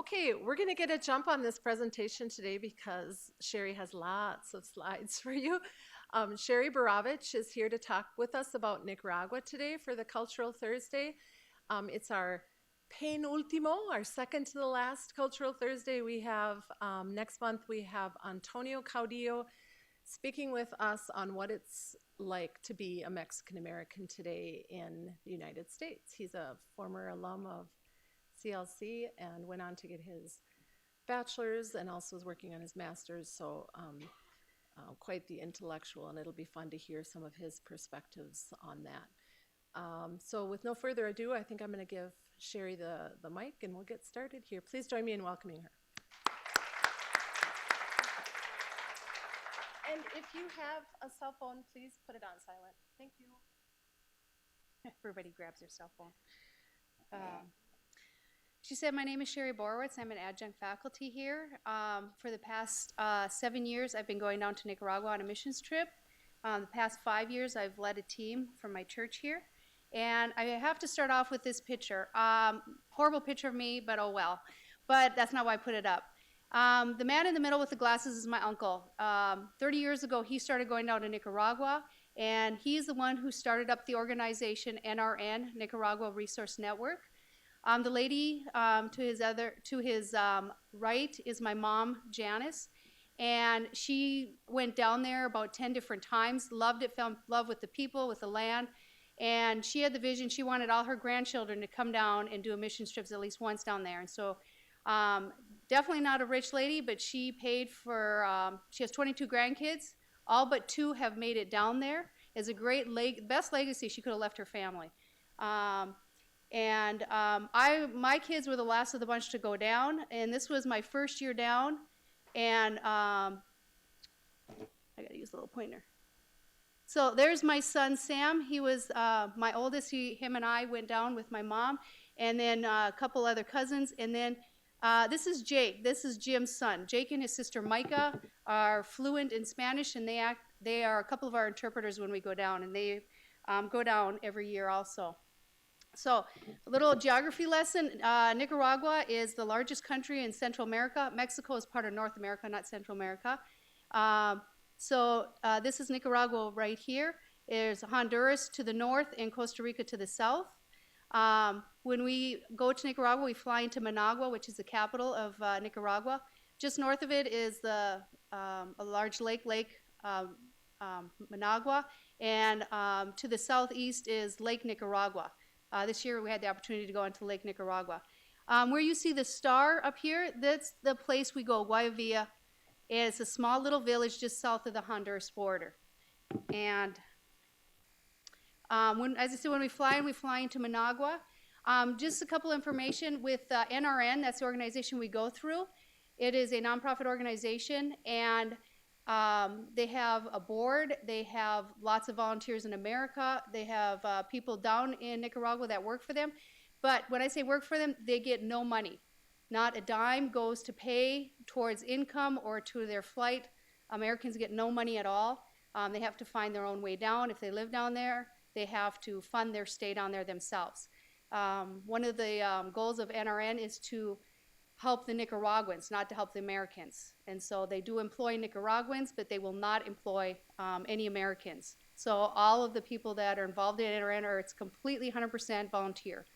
Okay, we're going to get a jump on this presentation today because Sherri has lots of slides for you. Sherri Borowicz is here to talk with us about Nicaragua today for the Cultural Thursday. It's our penultimo, our second to the last Cultural Thursday. We have, next month, we have Antonio Caudillo speaking with us on what it's like to be a Mexican American today in the United States. He's a former alum of CLC and went on to get his bachelor's and also is working on his master's, so quite the intellectual, and it'll be fun to hear some of his perspectives on that. So with no further ado, I think I'm going to give Sherri the mic and we'll get started here. Please join me in welcoming her. And if you have a cell phone, please put it on silent. Thank you. Everybody grabs their cell phone. She said, my name is Sherri Borowicz. I'm an adjunct faculty here. For the past 7 years, I've been going down to Nicaragua on a missions trip. The past 5 years, I've led a team from my church here. And I have to start off with this picture. Horrible picture of me, but oh well. But that's not why I put it up. The man in the middle with the glasses is my uncle. 30 years ago, he started going down to Nicaragua, and he's the one who started up the organization NRN, Nicaragua Resource Network. The lady to his right is my mom, Janice, and she went down there about 10 different times, loved it, fell in love with the people, with the land, and she had the vision. She wanted all her grandchildren to come down and do a mission trips at least once down there. And so definitely not a rich lady, but she paid for, she has 22 grandkids. All but 2 have made it down there. It's a great, best legacy she could have left her family. My kids were the last of the bunch to go down, and this was my first year down, and I gotta use a little pointer. So there's my son, Sam. He was my oldest. Him and I went down with my mom, and then a couple other cousins, and then this is Jake. This is Jim's son. Jake and his sister, Micah, are fluent in Spanish, and they are a couple of our interpreters when we go down, and they go down every year also. So, a little geography lesson. Nicaragua is the largest country in Central America. Mexico is part of North America, not Central America. This is Nicaragua right here. There's Honduras to the north and Costa Rica to the south. When we go to Nicaragua, we fly into Managua, which is the capital of Nicaragua. Just north of it is a large lake, Managua, and to the southeast is Lake Nicaragua. This year we had the opportunity to go into Lake Nicaragua. Where you see the star up here, that's the place we go, Guayavilla. It's a small little village just south of the Honduras border. And as I said, when we fly into Managua. Just a couple information with NRN, that's the organization we go through. It is a nonprofit organization, and they have a board. They have lots of volunteers in America. They have people down in Nicaragua that work for them. But when I say work for them, they get no money. Not a dime goes to pay towards income or to their flight. Americans get no money at all. They have to find their own way down. If they live down there, they have to fund their stay down there themselves. One of the goals of NRN is to help the Nicaraguans, not to help the Americans. And so they do employ Nicaraguans, but they will not employ any Americans. So all of the people that are involved in NRN it's completely 100% volunteer.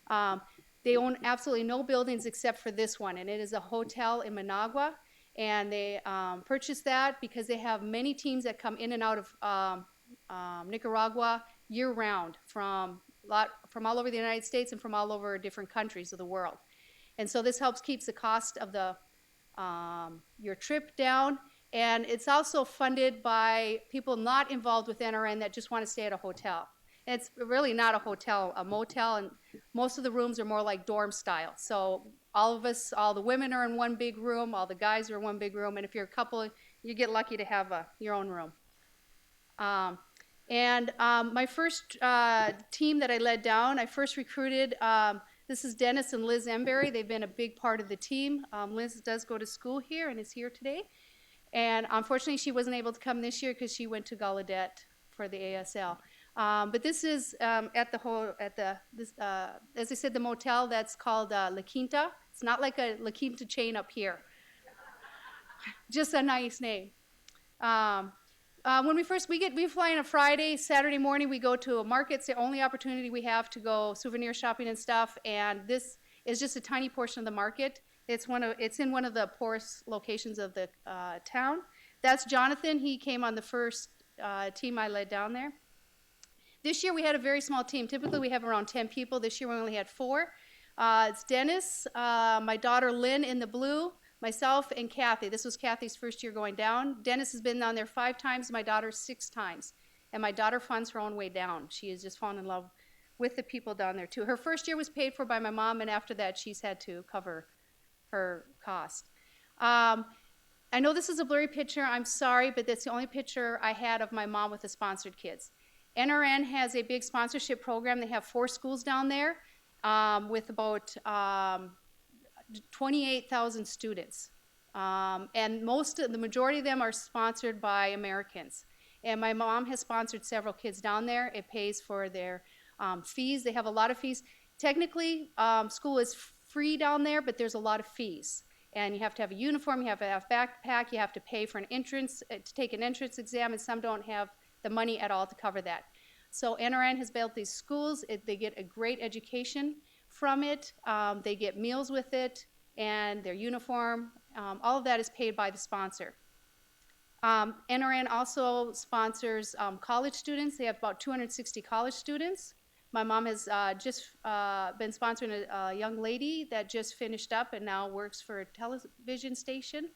They own absolutely no buildings except for this one, and it is a hotel in Managua. And they purchased that because they have many teams that come in and out of Nicaragua year-round from all over the United States and from all over different countries of the world. And so this helps keeps the cost of your trip down. And it's also funded by people not involved with NRN that just want to stay at a hotel. And it's really not a hotel, a motel, and most of the rooms are more like dorm style. So all of us, all the women are in one big room, all the guys are in one big room, and if you're a couple, you get lucky to have your own room. My first team that I led down, I first recruited, this is Dennis and Liz Embury. They've been a big part of the team. Liz does go to school here and is here today. And unfortunately, she wasn't able to come this year because she went to Gallaudet for the ASL. But this is as I said, the motel that's called La Quinta. It's not like a La Quinta chain up here. Just a nice name. When we fly on a Friday, Saturday morning we go to a market. It's the only opportunity we have to go souvenir shopping and stuff. And this is just a tiny portion of the market. It's in one of the poorest locations of the town. That's Jonathan. He came on the first team I led down there. This year we had a very small team. Typically we have around 10 people. This year we only had 4. It's Dennis, my daughter Lynn in the blue, myself, and Kathy. This was Kathy's first year going down. Dennis has been down there 5 times, my daughter 6 times. And my daughter funds her own way down. She has just fallen in love with the people down there too. Her first year was paid for by my mom, and after that she's had to cover her cost. I know this is a blurry picture, I'm sorry, but that's the only picture I had of my mom with the sponsored kids. NRN has a big sponsorship program. They have 4 schools down there with about 28,000 students. And the majority of them are sponsored by Americans. And my mom has sponsored several kids down there. It pays for their fees. They have a lot of fees. Technically, school is free down there, but there's a lot of fees. And you have to have a uniform, you have to have a backpack, you have to pay for an entrance, to take an entrance exam, and some don't have the money at all to cover that. So NRN has built these schools. They get a great education from it. They get meals with it, and their uniform. All of that is paid by the sponsor. NRN also sponsors college students. They have about 260 college students. My mom has just been sponsoring a young lady that just finished up and now works for a television station.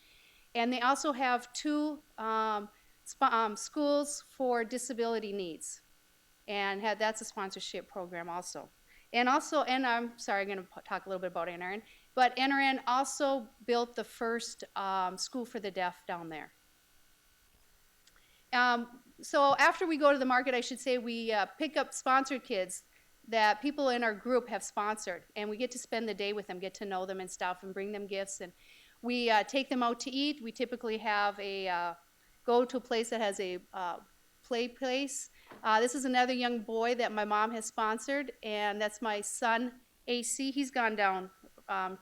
And they also have 2 schools for disability needs. And that's a sponsorship program also. And I'm sorry, I'm going to talk a little bit about NRN, but NRN also built the first school for the deaf down there. So after we go to the market, I should say, we pick up sponsored kids that people in our group have sponsored, and we get to spend the day with them, get to know them and stuff, and bring them gifts. And we take them out to eat. We typically have go to a place that has a play place. This is another young boy that my mom has sponsored, and that's my son, AC. He's gone down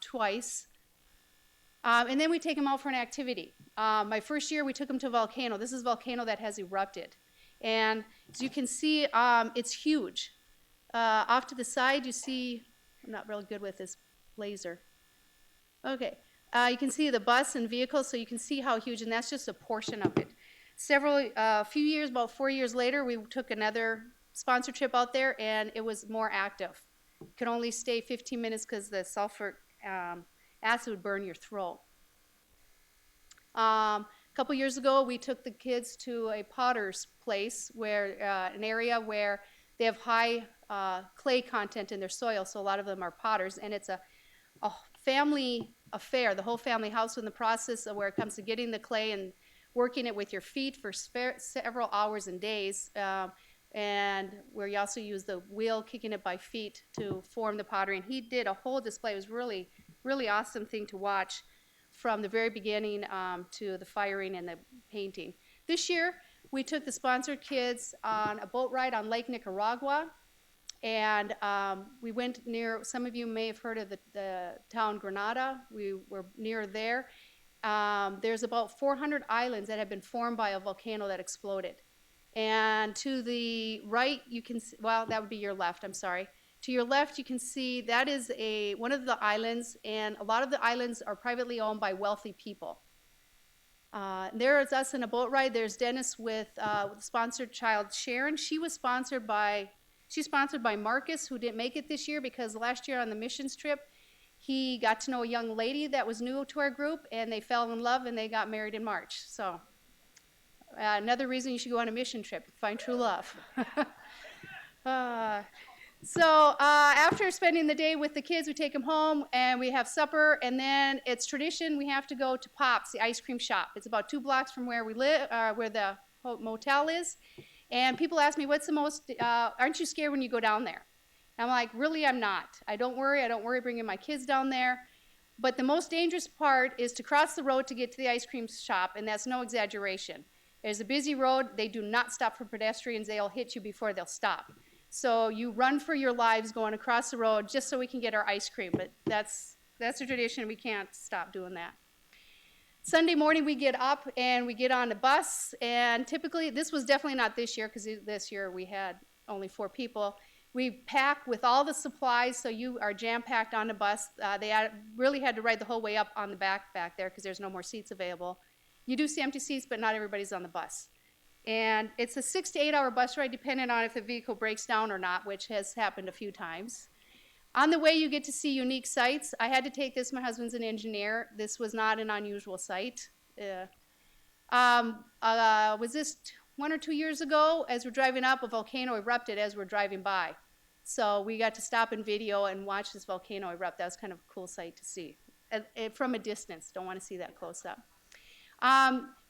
twice. And then we take him out for an activity. My first year, we took him to a volcano. This is a volcano that has erupted. And as you can see, it's huge. Off to the side, you see, I'm not really good with this laser. Okay, you can see the bus and vehicles, so you can see how huge, and that's just a portion of it. About 4 years later, we took another sponsor trip out there, and it was more active. You could only stay 15 minutes because the sulfur acid would burn your throat. A couple years ago, we took the kids to a potter's place, an area where they have high clay content in their soil, so a lot of them are potters, and it's a family affair. The whole family house in the process of where it comes to getting the clay and working it with your feet for several hours and days, and where you also use the wheel, kicking it by feet to form the pottery. And he did a whole display. It was really, really awesome thing to watch from the very beginning to the firing and the painting. This year, we took the sponsored kids on a boat ride on Lake Nicaragua, and we went near, some of you may have heard of the town Granada. We were near there. There's about 400 islands that have been formed by a volcano that exploded. And to the right, you can see, well, that would be your left, I'm sorry. To your left, you can see that is one of the islands, and a lot of the islands are privately owned by wealthy people. There is us in a boat ride. There's Dennis with sponsored child Sharon. She's sponsored by Marcus, who didn't make it this year because last year on the missions trip, he got to know a young lady that was new to our group, and they fell in love, and they got married in March. So another reason you should go on a mission trip, find true love. So after spending the day with the kids, we take them home, and we have supper, and then it's tradition, we have to go to Pop's, the ice cream shop. It's about 2 blocks from where we live, where the motel is, and people ask me, what's the most, aren't you scared when you go down there? I'm like, really, I'm not. I don't worry bringing my kids down there. But the most dangerous part is to cross the road to get to the ice cream shop, and that's no exaggeration. There's a busy road. They do not stop for pedestrians. They'll hit you before they'll stop. So you run for your lives going across the road just so we can get our ice cream. But that's That's a tradition. We can't stop doing that. Sunday morning we get up and we get on the bus, and typically, this was definitely not this year, because this year we had only 4 people. We pack with all the supplies, so you are jam-packed on the bus. They really had to ride the whole way up on the back there, because there's no more seats available. You do see empty seats, but not everybody's on the bus. And it's a 6 to 8 hour bus ride, depending on if the vehicle breaks down or not, which has happened a few times. On the way, you get to see unique sights. I had to take this. My husband's an engineer. This was not an unusual sight. Was this 1 or 2 years ago? As we're driving up, a volcano erupted as we're driving by. So we got to stop and video and watch this volcano erupt. That was kind of a cool sight to see from a distance. Don't want to see that close up.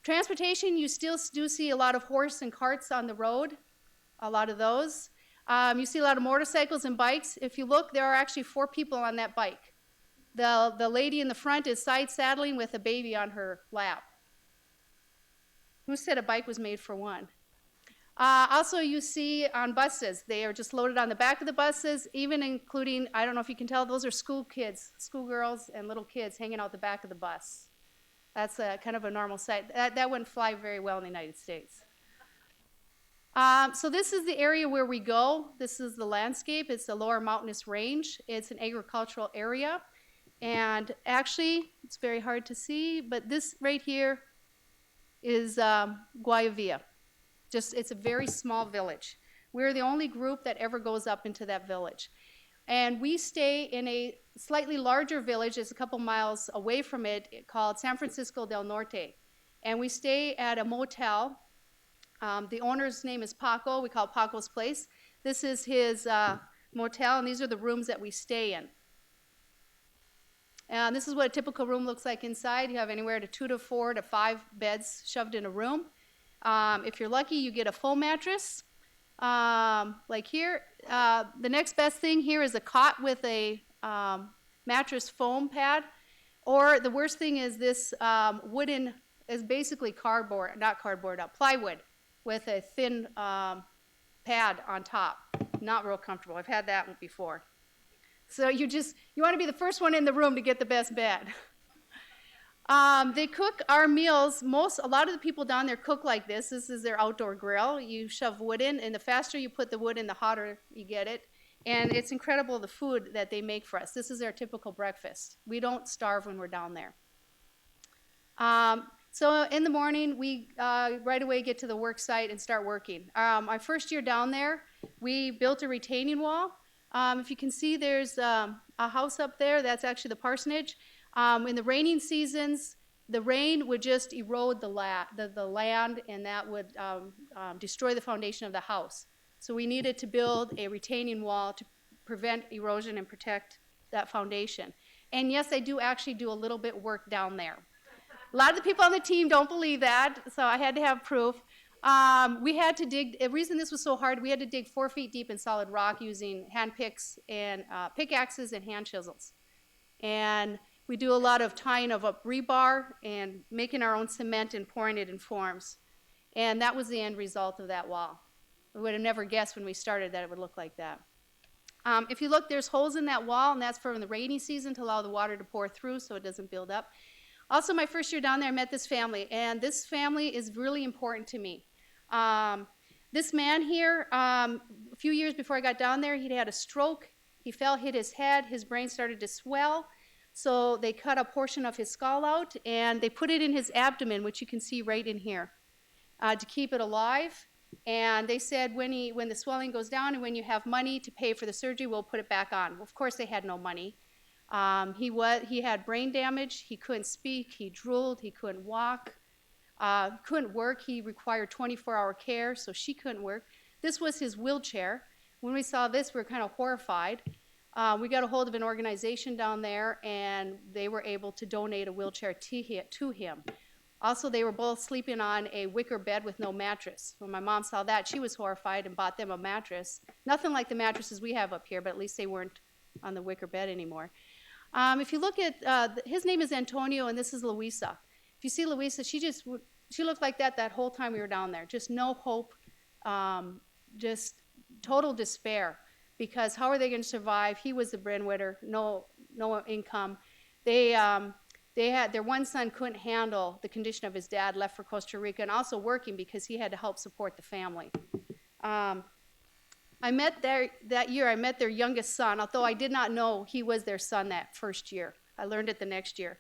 Transportation, you still do see a lot of horse and carts on the road, a lot of those. You see a lot of motorcycles and bikes. If you look, there are actually 4 people on that bike. The lady in the front is side saddling with a baby on her lap. Who said a bike was made for one? Also, you see on buses, they are just loaded on the back of the buses, even including, I don't know if you can tell, those are school kids, schoolgirls and little kids hanging out the back of the bus. That's kind of a normal sight. That wouldn't fly very well in the United States. So this is the area where we go. This is the landscape. It's the lower mountainous range. It's an agricultural area. And actually, it's very hard to see, but this right here is Guayavilla. It's a very small village. We're the only group that ever goes up into that village. And we stay in a slightly larger village, it's a couple miles away from it, called San Francisco del Norte. And we stay at a motel. The owner's name is Paco. We call it Paco's Place. This is his motel, and these are the rooms that we stay in. And this is what a typical room looks like inside. You have anywhere to 2 to 4 to 5 beds shoved in a room. If you're lucky, you get a full mattress. Like here, the next best thing here is a cot with a mattress foam pad. Or the worst thing is this wooden, is basically plywood with a thin pad on top. Not real comfortable. I've had that one before. So you want to be the first one in the room to get the best bed. They cook our meals. A lot of the people down there cook like this. This is their outdoor grill. You shove wood in, and the faster you put the wood in, the hotter you get it. And it's incredible the food that they make for us. This is our typical breakfast. We don't starve when we're down there. So in the morning, we right away get to the work site and start working. My first year down there, we built a retaining wall. If you can see, there's a house up there. That's actually the parsonage. In the raining seasons, the rain would just erode the land, and that would destroy the foundation of the house. So we needed to build a retaining wall to prevent erosion and protect that foundation. And yes, I do actually do a little bit work down there. A lot of the people on the team don't believe that, so I had to have proof. We had to dig, the reason this was so hard, we had to dig 4 feet deep in solid rock using hand picks and pickaxes and hand chisels. And we do a lot of tying of up rebar and making our own cement and pouring it in forms. And that was the end result of that wall. We would have never guessed when we started that it would look like that. If you look, there's holes in that wall, and that's for the rainy season to allow the water to pour through so it doesn't build up. Also, my first year down there, I met this family, and this family is really important to me. This man here, a few years before I got down there, he'd had a stroke. He fell, hit his head, his brain started to swell. So they cut a portion of his skull out, and they put it in his abdomen, which you can see right in here, to keep it alive. And they said when the swelling goes down and when you have money to pay for the surgery, we'll put it back on. Of course, they had no money. He had brain damage. He couldn't speak. He drooled. He couldn't walk. Couldn't work. He required 24-hour care, so she couldn't work. This was his wheelchair. When we saw this, we were kind of horrified. We got a hold of an organization down there, and they were able to donate a wheelchair to him. Also, they were both sleeping on a wicker bed with no mattress. When my mom saw that, she was horrified and bought them a mattress. Nothing like the mattresses we have up here, but at least they weren't on the wicker bed anymore. If you look at, his name is Antonio, and this is Luisa. If you see Luisa, she looked like that whole time we were down there. Just no hope, just total despair. Because how are they going to survive? He was the breadwinner, no income. they had their one son couldn't handle the condition of his dad, left for Costa Rica, and also working because he had to help support the family. I met that year. I met their youngest son, although I did not know he was their son that first year. I learned it the next year.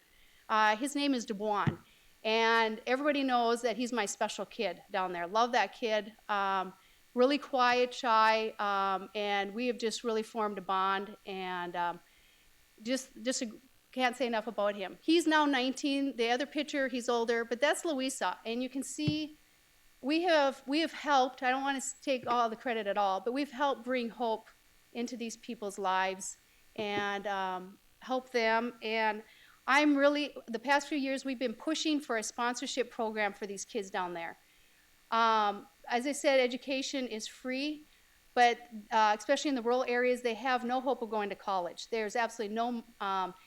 His name is DeBuan, and everybody knows that he's my special kid down there. Love that kid. Really quiet, shy, and we have just really formed a bond, and can't say enough about him. He's now 19. The other picture, he's older, but that's Louisa, and you can see we have helped. I don't want to take all the credit at all, but we've helped bring hope into these people's lives and help them. And the past few years, we've been pushing for a sponsorship program for these kids down there. As I said, education is free, but especially in the rural areas, they have no hope of going to college. There's absolutely no,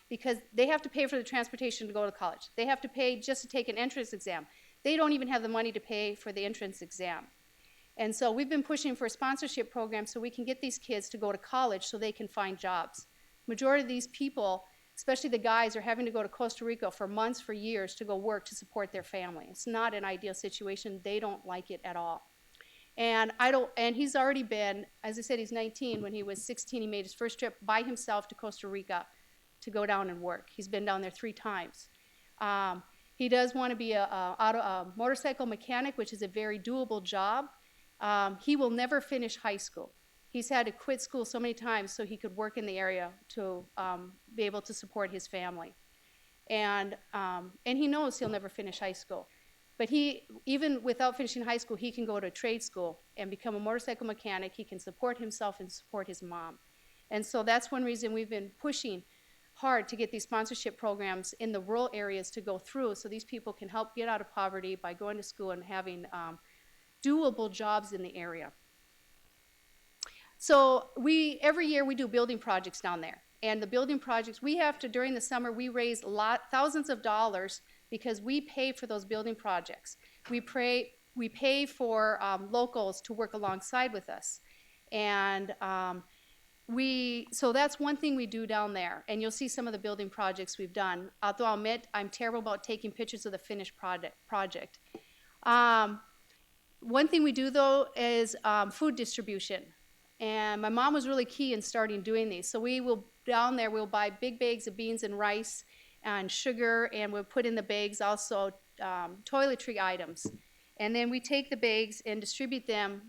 because they have to pay for the transportation to go to college. They have to pay just to take an entrance exam. They don't even have the money to pay for the entrance exam. And so we've been pushing for a sponsorship program so we can get these kids to go to college so they can find jobs. Majority of these people, especially the guys, are having to go to Costa Rica for months, for years, to go work to support their family. It's not an ideal situation. They don't like it at all. And he's already been, as I said, he's 19. When he was 16, he made his first trip by himself to Costa Rica to go down and work. He's been down there 3 times. He does want to be a motorcycle mechanic, which is a very doable job. He will never finish high school. He's had to quit school so many times so he could work in the area to be able to support his family. And he knows he'll never finish high school. But even without finishing high school, he can go to a trade school and become a motorcycle mechanic. He can support himself and support his mom. And so that's one reason we've been pushing hard to get these sponsorship programs in the rural areas to go through so these people can help get out of poverty by going to school and having doable jobs in the area. So every year we do building projects down there. And the building projects, during the summer, we raise thousands of dollars because we pay for those building projects. We pay for locals to work alongside with us. And so that's one thing we do down there, and you'll see some of the building projects we've done. Although I'll admit I'm terrible about taking pictures of the finished project. One thing we do, though, is food distribution. And my mom was really key in starting doing these. So we'll buy big bags of beans and rice and sugar, and we'll put in the bags also toiletry items. And then we take the bags and distribute them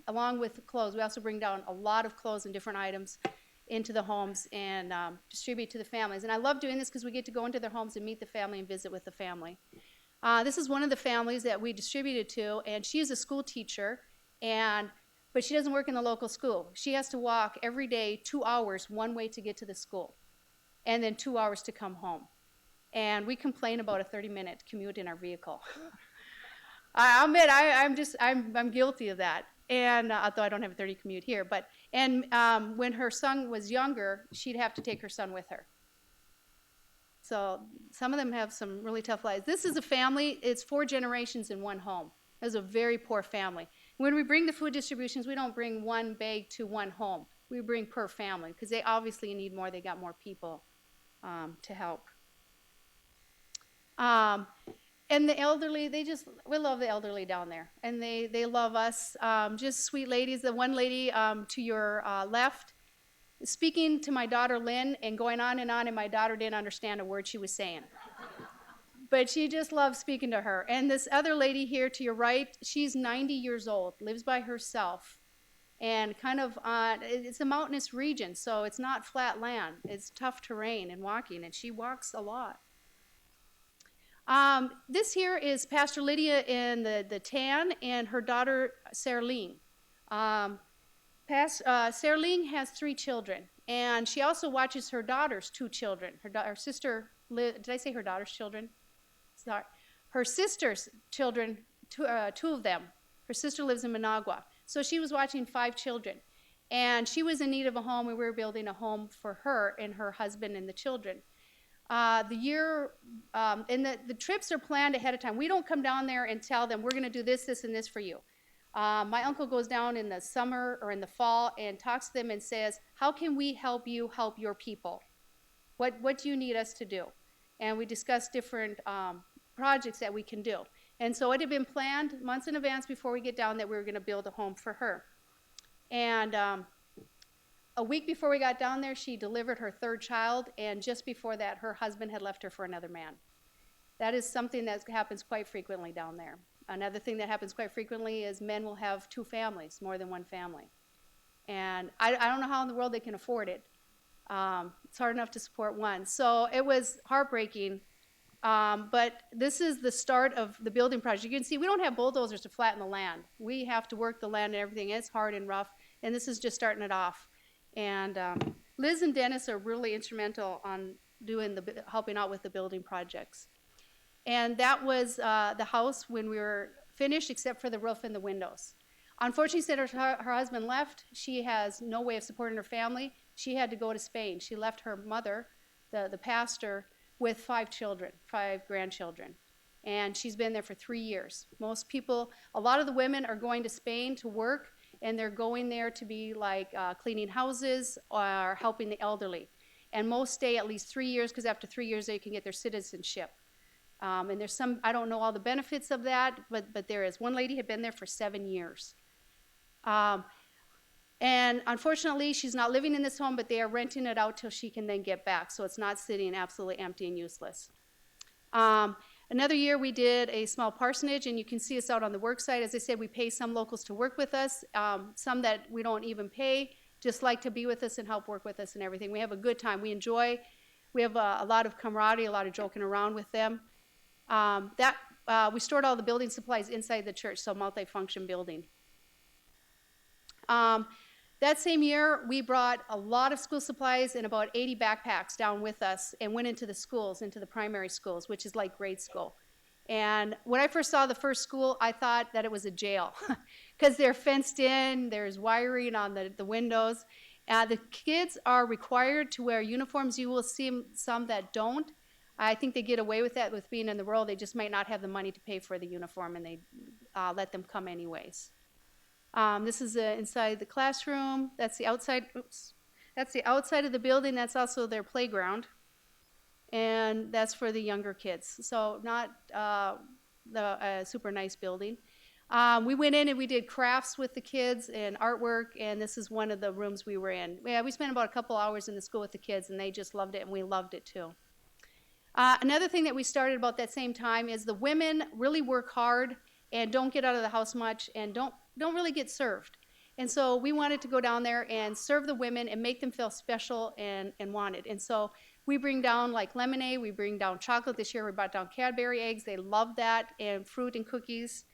along with the clothes. We also bring down a lot of clothes and different items into the homes and distribute to the families. And I love doing this because we get to go into their homes and meet the family and visit with the family. This is one of the families that we distributed to, and she is a school teacher, but she doesn't work in the local school. She has to walk every day 2 hours one way to get to the school, and then 2 hours to come home. And we complain about a 30-minute commute in our vehicle. I'll admit I'm guilty of that, and although I don't have a 30 commute here, when her son was younger, she'd have to take her son with her. So some of them have some really tough lives. This is a family. It's 4 generations in one home. It was a very poor family. When we bring the food distributions, we don't bring one bag to one home. We bring per family because they obviously need more. They got more people to help. And the elderly, we love the elderly down there. And they love us. Just sweet ladies. The one lady to your left, speaking to my daughter Lynn and going on, and my daughter didn't understand a word she was saying. But she just loves speaking to her. And this other lady here to your right, she's 90 years old, lives by herself. And it's a mountainous region, so it's not flat land. It's tough terrain and walking, and she walks a lot. This here is Pastor Lydia in the tan and her daughter, Sherri. Sherri has 3 children, and she also watches her daughter's 2 children. Her sister, did I say her daughter's children? Sorry. Her sister's children, 2 of them. Her sister lives in Managua. So she was watching 5 children. And she was in need of a home. We were building a home for her and her husband and the children. The trips are planned ahead of time. We don't come down there and tell them, we're going to do this, this, and this for you. My uncle goes down in the summer or in the fall and talks to them and says, how can we help you help your people? What do you need us to do? And we discussed different projects that we can do. And so it had been planned months in advance before we get down that we were going to build a home for her. And a week before we got down there, she delivered her third child, and just before that, her husband had left her for another man. That is something that happens quite frequently down there. Another thing that happens quite frequently is men will have two families, more than one family. And I don't know how in the world they can afford it. It's hard enough to support one. So it was heartbreaking. But this is the start of the building project. You can see we don't have bulldozers to flatten the land. We have to work the land and everything. It's hard and rough, and this is just starting it off. And Liz and Dennis are really instrumental on helping out with the building projects. And that was the house when we were finished, except for the roof and the windows. Unfortunately, since her husband left, she has no way of supporting her family. She had to go to Spain. She left her mother, the pastor, with 5 grandchildren. And she's been there for 3 years. Most people, a lot of the women are going to Spain to work, and they're going there to be like cleaning houses or helping the elderly. And most stay at least 3 years, because after 3 years they can get their citizenship. And there's some, I don't know all the benefits of that, but there is. One lady had been there for 7 years. And unfortunately, she's not living in this home, but they are renting it out till she can then get back. So it's not sitting absolutely empty and useless. Another year, we did a small parsonage, and you can see us out on the work site. As I said, we pay some locals to work with us, some that we don't even pay, just like to be with us and help work with us and everything. We have a good time. We enjoy. We have a lot of camaraderie, a lot of joking around with them. We stored all the building supplies inside the church, so multi-function building. That same year, we brought a lot of school supplies and about 80 backpacks down with us and went into the schools, into the primary schools, which is like grade school. And when I first saw the first school, I thought that it was a jail because they're fenced in, there's wiring on the windows. The kids are required to wear uniforms. You will see some that don't. I think they get away with that with being in the rural. They just might not have the money to pay for the uniform, and they let them come anyways. This is inside the classroom. That's the outside. Oops. That's the outside of the building. That's also their playground, and that's for the younger kids. So not the super nice building. We went in and we did crafts with the kids and artwork, and this is one of the rooms we were in. Yeah, we spent about a couple hours in the school with the kids, and they just loved it, and we loved it too. Another thing that we started about that same time is the women really work hard and don't get out of the house much and don't really get served. And so we wanted to go down there and serve the women and make them feel special and wanted. And so we bring down like lemonade, we bring down chocolate. This year we brought down Cadbury eggs. They love that, and fruit and cookies.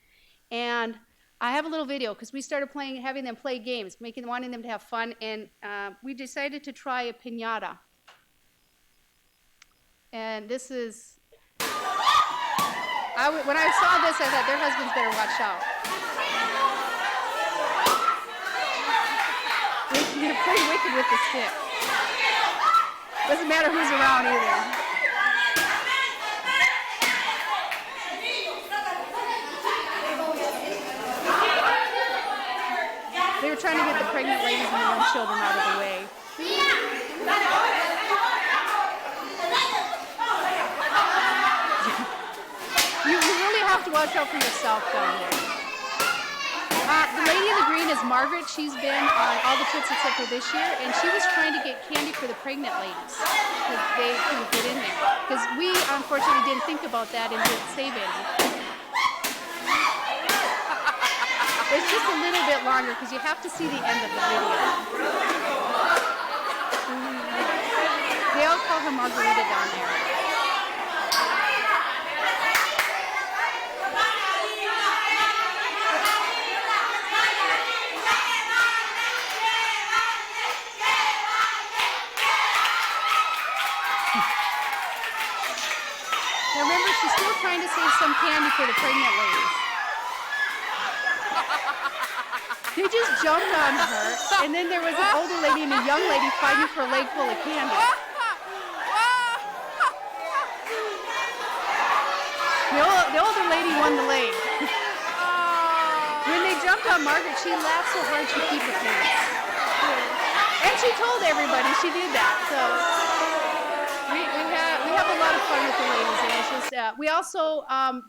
And I have a little video because we started having them play games, wanting them to have fun. And we decided to try a piñata. And this is, when I saw this, I thought their husbands better watch out. They're pretty wicked with the stick. Doesn't matter who's around either. They were trying to get the pregnant ladies and the young children out of the way. You really have to watch out for yourself down there. The lady in the green is Margaret. She's been on all the trips except for this year, and she was trying to get candy for the pregnant ladies because they couldn't get in there. Because we, unfortunately, didn't think about that and didn't save any. It's just a little bit longer because you have to see the end of the video. They all call her Margarita down there. Now remember, she's still trying to save some candy for the pregnant ladies. They just jumped on her, and then there was an older lady and a young lady fighting for a leg full of candy. The older lady won the leg. When they jumped on Margaret, she laughed so hard she peed her pants. And she told everybody she did that, so. have a lot of fun with the ladies, and it's just, we also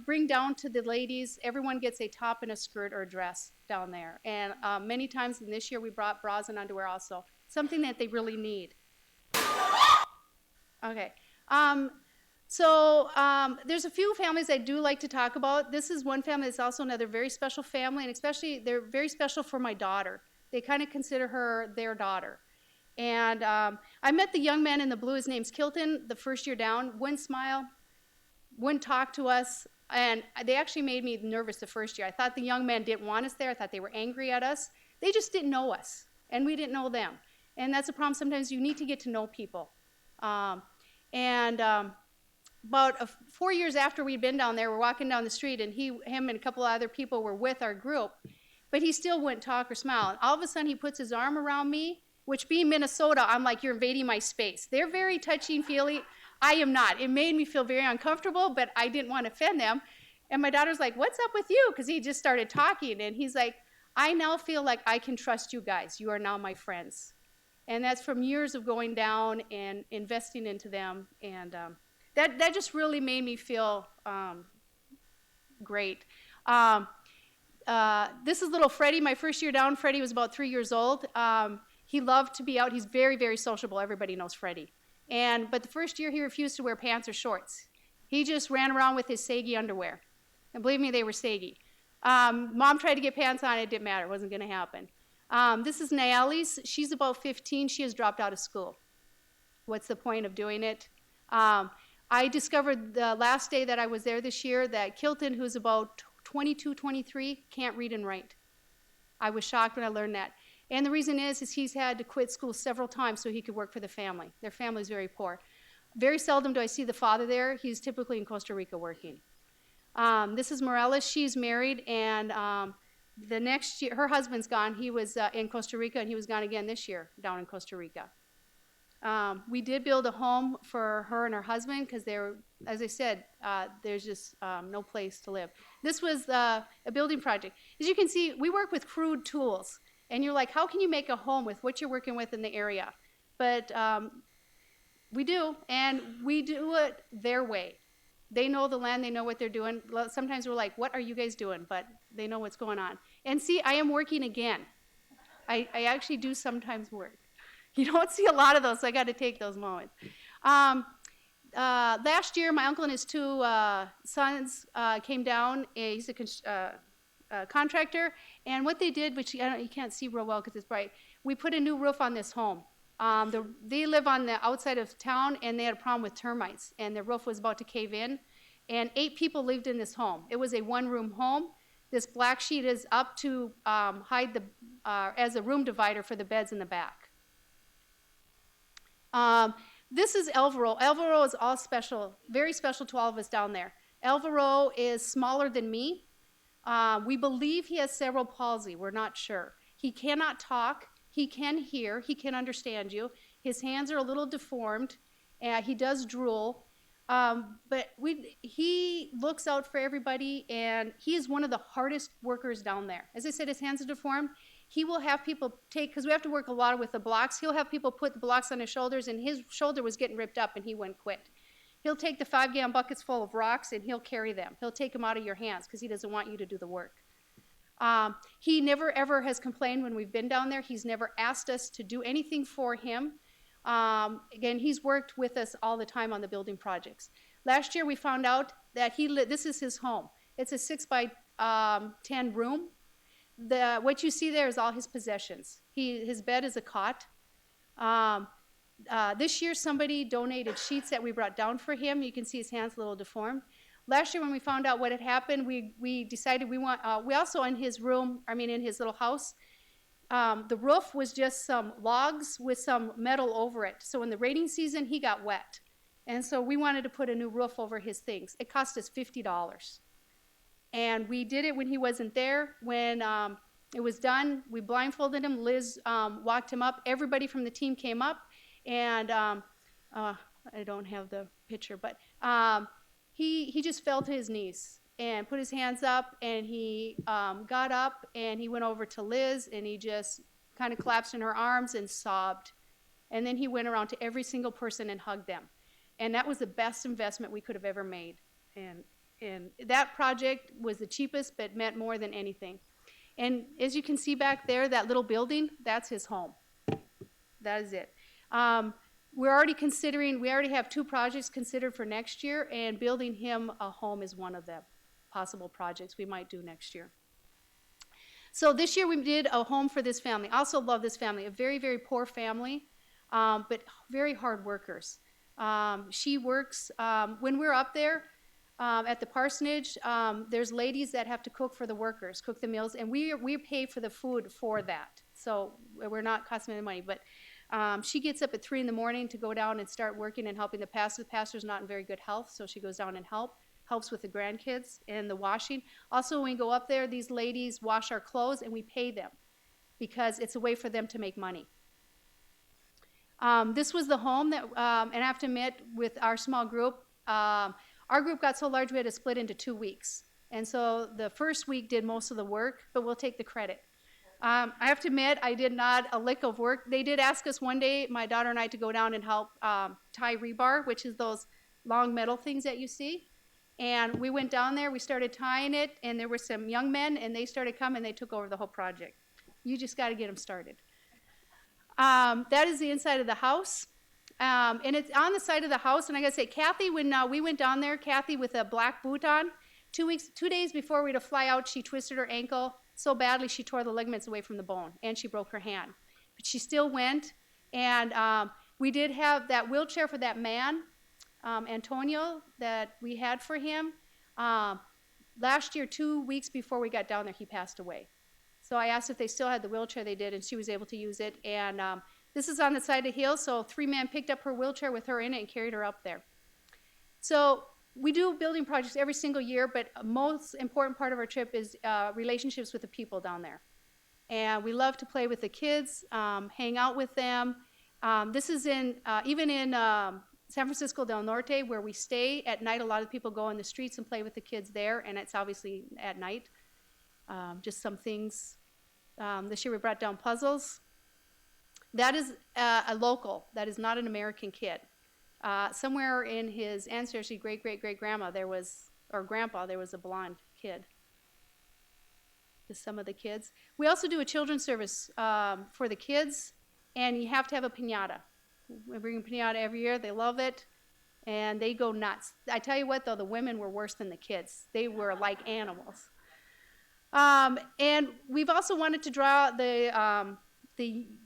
bring down to the ladies, everyone gets a top and a skirt or a dress down there. And many times, and this year we brought bras and underwear also, something that they really need. Okay. There's a few families I do like to talk about. This is one family that's also another very special family, and especially they're very special for my daughter. They kind of consider her their daughter. And I met the young man in the blue. His name's Kilton, the first year down. Wouldn't smile, wouldn't talk to us, and they actually made me nervous the first year. I thought the young men didn't want us there. I thought they were angry at us. They just didn't know us, and we didn't know them. And that's a problem. Sometimes you need to get to know people. About 4 years after we'd been down there, we're walking down the street, and him and a couple of other people were with our group, but he still wouldn't talk or smile. And all of a sudden, he puts his arm around me, which being Minnesota, I'm like, you're invading my space. They're very touchy-feely. I am not. It made me feel very uncomfortable, but I didn't want to offend them. And my daughter's like, what's up with you? Because he just started talking, and he's like, I now feel like I can trust you guys. You are now my friends. And that's from years of going down and investing into them, and that just really made me feel great. This is little Freddie. My first year down, Freddie was about 3 years old. He loved to be out. He's very, very sociable. Everybody knows Freddie. But the first year, he refused to wear pants or shorts. He just ran around with his saggy underwear. And believe me, they were saggy. Mom tried to get pants on. It didn't matter. It wasn't going to happen. This is Nayeli's. She's about 15. She has dropped out of school. What's the point of doing it? I discovered the last day that I was there this year that Kilton, who's about 22, 23, can't read and write. I was shocked when I learned that. And the reason is he's had to quit school several times so he could work for the family. Their family's very poor. Very seldom do I see the father there. He's typically in Costa Rica working. This is Morales. She's married, and the next year, her husband's gone. He was in Costa Rica, and he was gone again this year down in Costa Rica. We did build a home for her and her husband because they were, as I said, there's just no place to live. This was a building project. As you can see, we work with crude tools. And you're like, how can you make a home with what you're working with in the area? But we do, and we do it their way. They know the land, they know what they're doing. Sometimes we're like, what are you guys doing? But they know what's going on. And see, I am working again. I actually do sometimes work. You don't see a lot of those, so I got to take those moments. Last year, my uncle and his two sons came down. He's a contractor, and what they did, which you can't see real well because it's bright, we put a new roof on this home. They live on the outside of town, and they had a problem with termites, and their roof was about to cave in, and 8 people lived in this home. It was a one-room home. This black sheet is up to hide the as a room divider for the beds in the back. This is Alvaro. Alvaro is all special, very special to all of us down there. Alvaro is smaller than me. We believe he has cerebral palsy. We're not sure. He cannot talk. He can hear. He can understand you. His hands are a little deformed. He does drool. But he looks out for everybody, and he is one of the hardest workers down there. As I said, his hands are deformed. He will have people take, because we have to work a lot with the blocks, he'll have people put the blocks on his shoulders, and his shoulder was getting ripped up, and he wouldn't quit. He'll take the 5-gallon buckets full of rocks, and he'll carry them. He'll take them out of your hands because he doesn't want you to do the work. He never, ever has complained when we've been down there. He's never asked us to do anything for him. Again, he's worked with us all the time on the building projects. Last year, we found out that this is his home. It's a 6 by 10 room. What you see there is all his possessions. His bed is a cot. This year, somebody donated sheets that we brought down for him. You can see his hands a little deformed. Last year, when we found out what had happened, we decided we also in his room, in his little house, the roof was just some logs with some metal over it. So in the rainy season, he got wet. And so we wanted to put a new roof over his things. It cost us $50. And we did it when he wasn't there. When it was done, we blindfolded him. Liz walked him up. Everybody from the team came up. And I don't have the picture, but he just fell to his knees and put his hands up, and he got up, and he went over to Liz, and he just kind of collapsed in her arms and sobbed. And then he went around to every single person and hugged them. And that was the best investment we could have ever made. And that project was the cheapest, but meant more than anything. And as you can see back there, that little building, that's his home. That is it. We already have 2 projects considered for next year, and building him a home is one of the possible projects we might do next year. So this year we did a home for this family. I also love this family, a very, very poor family, but very hard workers. She works, when we're up there at the parsonage, there's ladies that have to cook for the workers, cook the meals, and we pay for the food for that. So we're not costing any money, but she gets up at 3 in the morning to go down and start working and helping the pastor. The pastor's not in very good health, so she goes down and helps with the grandkids and the washing. Also, when we go up there, these ladies wash our clothes, and we pay them because it's a way for them to make money. This was the home that, and I have to admit, with our small group, our group got so large we had to split into 2 weeks. And so the first week did most of the work, but we'll take the credit. I have to admit, I did not a lick of work. They did ask us one day, my daughter and I, to go down and help tie rebar, which is those long metal things that you see. And we went down there, we started tying it, and there were some young men, and they started coming, they took over the whole project. You just got to get them started. That is the inside of the house. And it's on the side of the house, and I gotta say, Kathy, when we went down there, Kathy with a black boot on, 2 days before we were to fly out, she twisted her ankle so badly she tore the ligaments away from the bone, and she broke her hand. But she still went, and we did have that wheelchair for that man, Antonio, that we had for him. Last year, 2 weeks before we got down there, he passed away. So I asked if they still had the wheelchair. They did, and she was able to use it. And this is on the side of the hill, so 3 men picked up her wheelchair with her in it and carried her up there. So we do building projects every single year, but a most important part of our trip is relationships with the people down there. And we love to play with the kids, hang out with them. This is even in San Francisco del Norte, where we stay at night. A lot of people go in the streets and play with the kids there, and it's obviously at night. Just some things. This year we brought down puzzles. That is a local. That is not an American kid. Somewhere in his ancestry, great-great-great-grandma, or grandpa, there was a blonde kid. Just some of the kids. We also do a children's service for the kids, and you have to have a piñata. We bring a piñata every year. They love it, and they go nuts. I tell you what, though, the women were worse than the kids. They were like animals. And we've also wanted to draw the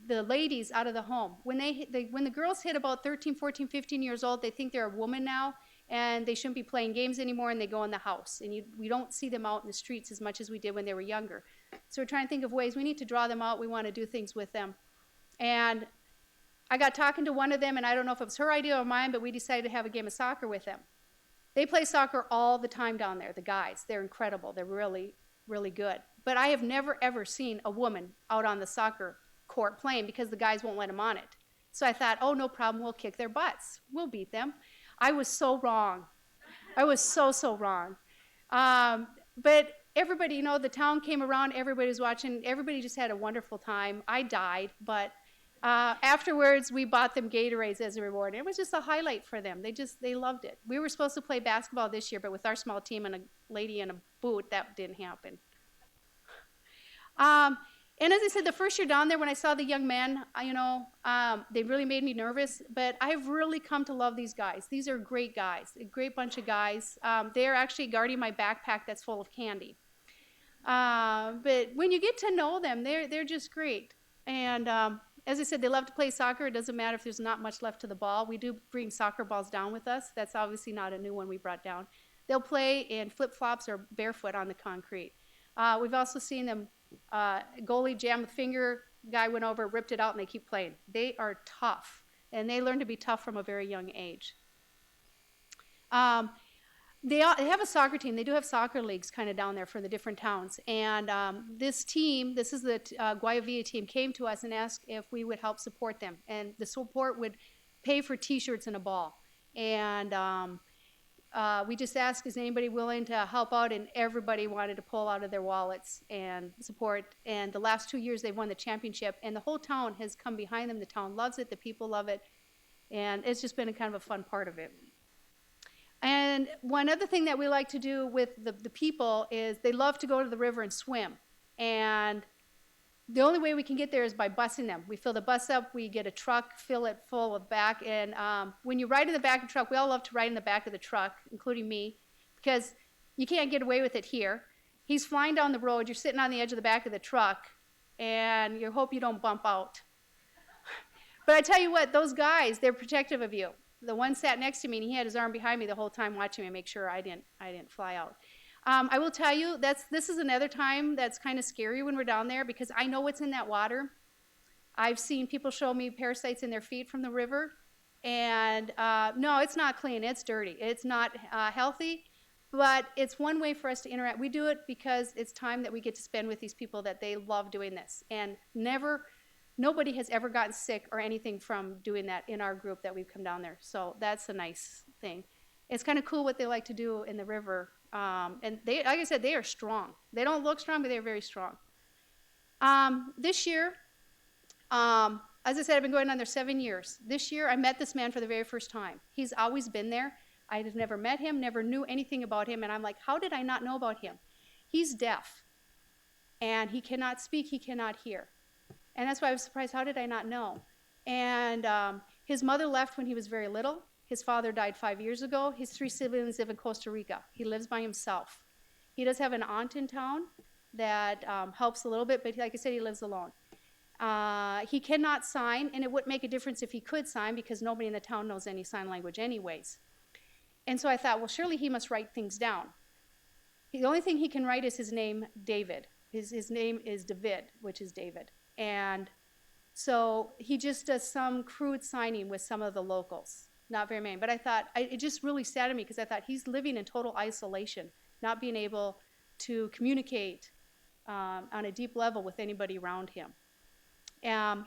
ladies out of the home. When the girls hit about 13, 14, 15 years old, they think they're a woman now, and they shouldn't be playing games anymore, and they go in the house. And we don't see them out in the streets as much as we did when they were younger. So we're trying to think of ways. We need to draw them out. We want to do things with them. And I got talking to one of them, and I don't know if it was her idea or mine, but we decided to have a game of soccer with them. They play soccer all the time down there, the guys. They're incredible. They're really, really good. But I have never, ever seen a woman out on the soccer court playing because the guys won't let them on it. So I thought, oh, no problem, we'll kick their butts. We'll beat them. I was so wrong. I was so wrong. But everybody, the town came around, everybody was watching, everybody just had a wonderful time. I died, but afterwards we bought them Gatorades as a reward. It was just a highlight for them. They loved it. We were supposed to play basketball this year, but with our small team and a lady in a boot, that didn't happen. And as I said, the first year down there, when I saw the young men, they really made me nervous. But I've really come to love these guys. These are great guys, a great bunch of guys. They're actually guarding my backpack that's full of candy. But when you get to know them, they're just great. And as I said, they love to play soccer. It doesn't matter if there's not much left to the ball. We do bring soccer balls down with us. That's obviously not a new one we brought down. They'll play in flip-flops or barefoot on the concrete. We've also seen them goalie jam the finger, guy went over, ripped it out, and they keep playing. They are tough, and they learn to be tough from a very young age. They have a soccer team. They do have soccer leagues kind of down there for the different towns. And this team, this is the Guayavilla team, came to us and asked if we would help support them. And the support would pay for T-shirts and a ball. And we just asked, is anybody willing to help out? And everybody wanted to pull out of their wallets and support. And the last 2 years, they've won the championship. And the whole town has come behind them. The town loves it. The people love it. And it's just been a kind of a fun part of it. And one other thing that we like to do with the people is they love to go to the river and swim. And the only way we can get there is by busing them. We fill the bus up, we get a truck, fill it full of back. And when you ride in the back of the truck, we all love to ride in the back of the truck, including me, because you can't get away with it here. He's flying down the road, you're sitting on the edge of the back of the truck, and you hope you don't bump out. But I tell you what, those guys, they're protective of you. The one sat next to me, and he had his arm behind me the whole time watching me, make sure I didn't fly out. I will tell you, this is another time that's kind of scary when we're down there, because I know what's in that water. I've seen people show me parasites in their feet from the river, and no, it's not clean, it's dirty. It's not healthy, but it's one way for us to interact. We do it because it's time that we get to spend with these people that they love doing this, and nobody has ever gotten sick or anything from doing that in our group that we've come down there. So that's a nice thing. It's kind of cool what they like to do in the river. And they, like I said, they are strong. They don't look strong, but they're very strong. This year, as I said, I've been going on there 7 years. This year, I met this man for the very first time. He's always been there. I had never met him, never knew anything about him. And I'm like, how did I not know about him? He's deaf. And he cannot speak, he cannot hear. And that's why I was surprised, how did I not know? And his mother left when he was very little. His father died 5 years ago. His 3 siblings live in Costa Rica. He lives by himself. He does have an aunt in town that helps a little bit, but like I said, he lives alone. He cannot sign, and it wouldn't make a difference if he could sign because nobody in the town knows any sign language anyways. And so I thought, well, surely he must write things down. The only thing he can write is his name, David. His name is David, which is David. And so he just does some crude signing with some of the locals, not very many. But I thought, it just really saddened me because I thought he's living in total isolation, not being able to communicate on a deep level with anybody around him.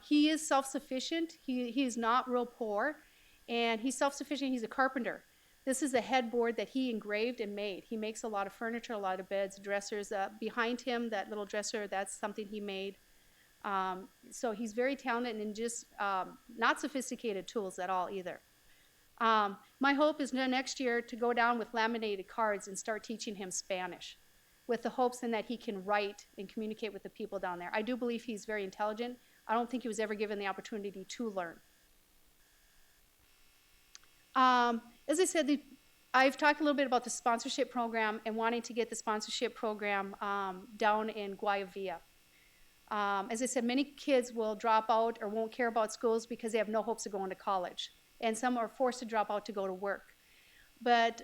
He is self-sufficient. He's not real poor, and he's self-sufficient. He's a carpenter. This is a headboard that he engraved and made. He makes a lot of furniture, a lot of beds, dressers. Behind him, that little dresser, that's something he made. So he's very talented and just not sophisticated tools at all either. My hope is next year to go down with laminated cards and start teaching him Spanish with the hopes in that he can write and communicate with the people down there. I do believe he's very intelligent. I don't think he was ever given the opportunity to learn. As I said, I've talked a little bit about the sponsorship program and wanting to get the sponsorship program down in Guayavilla. As I said, many kids will drop out or won't care about schools because they have no hopes of going to college. And some are forced to drop out to go to work. But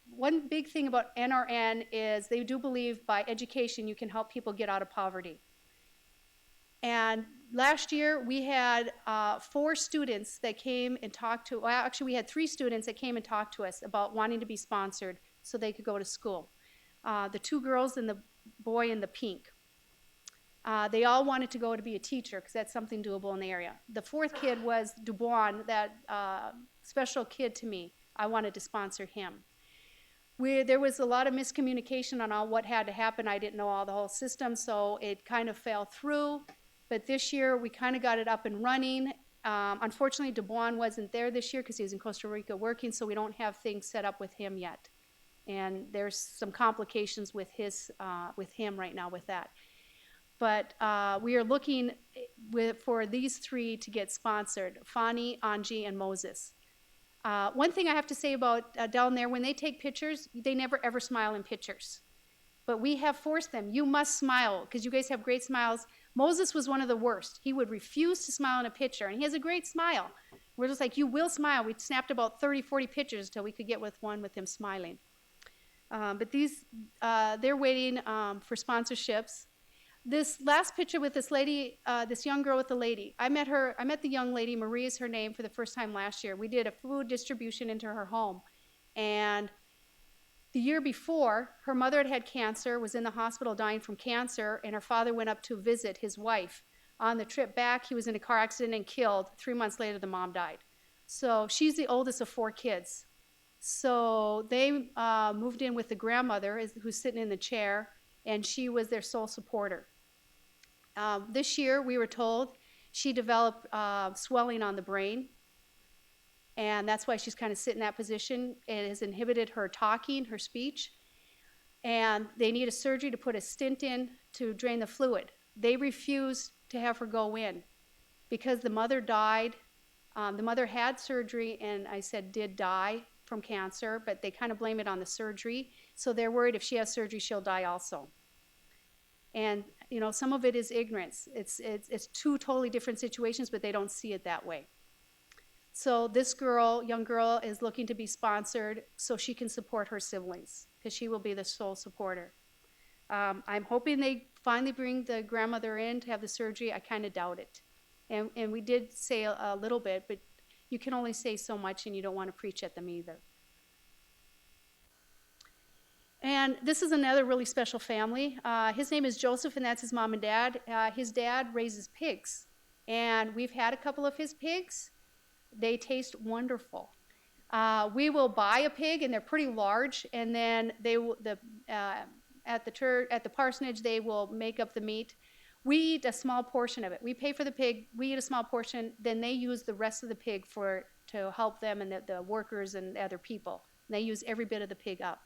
one big thing about NRN is they do believe by education you can help people get out of poverty. And last year we had 4 students that came and talked to, well, actually we had 3 students that came and talked to us about wanting to be sponsored so they could go to school. The 2 girls and the boy in the pink. They all wanted to go to be a teacher because that's something doable in the area. The 4th kid was Dubois, that special kid to me. I wanted to sponsor him. There was a lot of miscommunication on all what had to happen. I didn't know all the whole system, so it kind of fell through. But this year, we kind of got it up and running. Unfortunately, Dubois wasn't there this year because he was in Costa Rica working, so we don't have things set up with him yet. And there's some complications with him right now with that. But we are looking for these 3 to get sponsored, Fani, Angie, and Moses. One thing I have to say about down there, when they take pictures, they never ever smile in pictures. But we have forced them. You must smile because you guys have great smiles. Moses was one of the worst. He would refuse to smile in a picture, and he has a great smile. We're just like, you will smile. We snapped about 30, 40 pictures until we could get with one with him smiling. But they're waiting for sponsorships. This last picture with this lady, this young girl with the lady, I met the young lady, Marie is her name, for the first time last year. We did a food distribution into her home. And the year before, her mother had had cancer, was in the hospital dying from cancer, and her father went up to visit his wife. On the trip back, he was in a car accident and killed. 3 months later, the mom died. So she's the oldest of 4 kids. So they moved in with the grandmother, who's sitting in the chair, and she was their sole supporter. This year, we were told she developed swelling on the brain, and that's why she's kind of sitting in that position. It has inhibited her talking, her speech, and they need a surgery to put a stent in to drain the fluid. They refused to have her go in because the mother died. The mother had surgery and I said did die from cancer, but they kind of blame it on the surgery. So they're worried if she has surgery, she'll die also. And you know, some of it is ignorance. It's two totally different situations, but they don't see it that way. So this girl, young girl, is looking to be sponsored so she can support her siblings, because she will be the sole supporter. I'm hoping they finally bring the grandmother in to have the surgery. I kind of doubt it. And we did say a little bit, but you can only say so much and you don't want to preach at them either. And this is another really special family. His name is Joseph, and that's his mom and dad. His dad raises pigs, and we've had a couple of his pigs. They taste wonderful. We will buy a pig, and they're pretty large, and then at the parsonage they will make up the meat. We eat a small portion of it. We pay for the pig. We eat a small portion. Then they use the rest of the pig to help them and the workers and other people. And they use every bit of the pig up.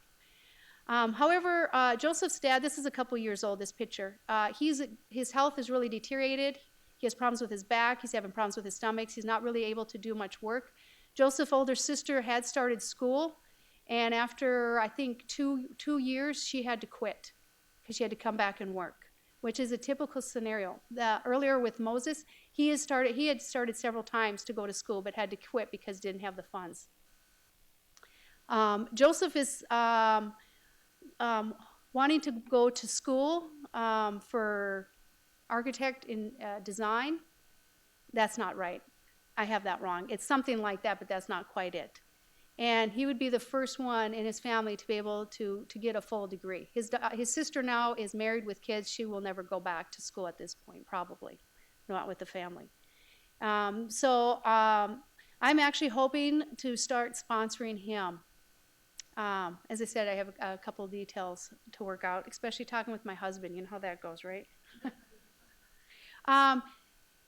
However, Joseph's dad, this is a couple years old, this picture. His health is really deteriorated. He has problems with his back. He's having problems with his stomach. He's not really able to do much work. Joseph's older sister had started school, and after, I think, two years, she had to quit because she had to come back and work, which is a typical scenario. Earlier with Moses, he had started several times to go to school, but had to quit because he didn't have the funds. Joseph is wanting to go to school for architect in design. That's not right. I have that wrong. It's something like that, but that's not quite it. And he would be the first one in his family to be able to get a full degree. His sister now is married with kids. She will never go back to school at this point, probably, not with the family. So I'm actually hoping to start sponsoring him. As I said, I have a couple of details to work out, especially talking with my husband. You know how that goes, right?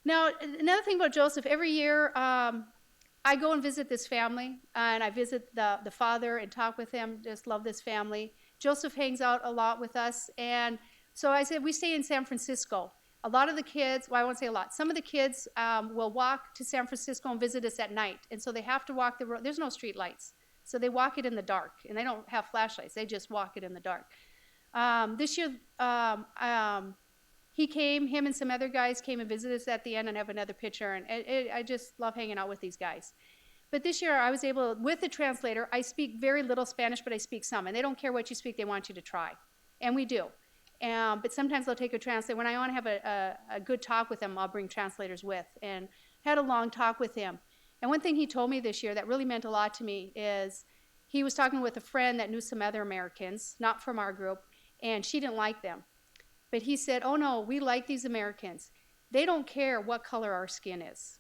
Now, another thing about Joseph, every year I go and visit this family, and I visit the father and talk with him, just love this family. Joseph hangs out a lot with us, and so I said we stay in San Francisco. A lot of the kids, well, I won't say a lot, some of the kids will walk to San Francisco and visit us at night, and so they have to walk the road. There's no street lights. So they walk it in the dark, and they don't have flashlights. They just walk it in the dark. This year, him and some other guys came and visited us at the end, and I have another picture, and I just love hanging out with these guys. But this year I was able, with the translator, I speak very little Spanish, but I speak some, and they don't care what you speak, they want you to try. And we do. But sometimes they'll take a translator. When I want to have a good talk with them, I'll bring translators with, and had a long talk with him. And one thing he told me this year that really meant a lot to me is he was talking with a friend that knew some other Americans, not from our group, and she didn't like them. But he said, oh no, we like these Americans. They don't care what color our skin is.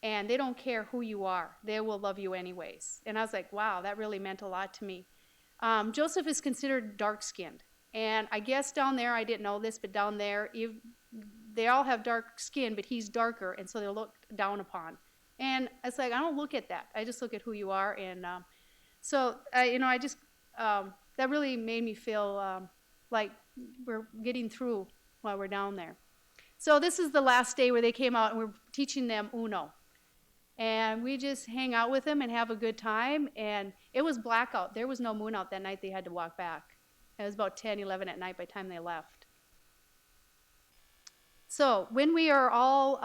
And they don't care who you are. They will love you anyways. And I was like, wow, that really meant a lot to me. Joseph is considered dark-skinned. And I guess down there, I didn't know this, but down there, they all have dark skin, but he's darker, and so they're looked down upon. And it's like, I don't look at that. I just look at who you are. And that really made me feel like we're getting through while we're down there. So this is the last day where they came out, and we're teaching them Uno. And we just hang out with them and have a good time. And it was blackout. There was no moon out that night. They had to walk back. It was about 10, 11 at night by the time they left. So when we are all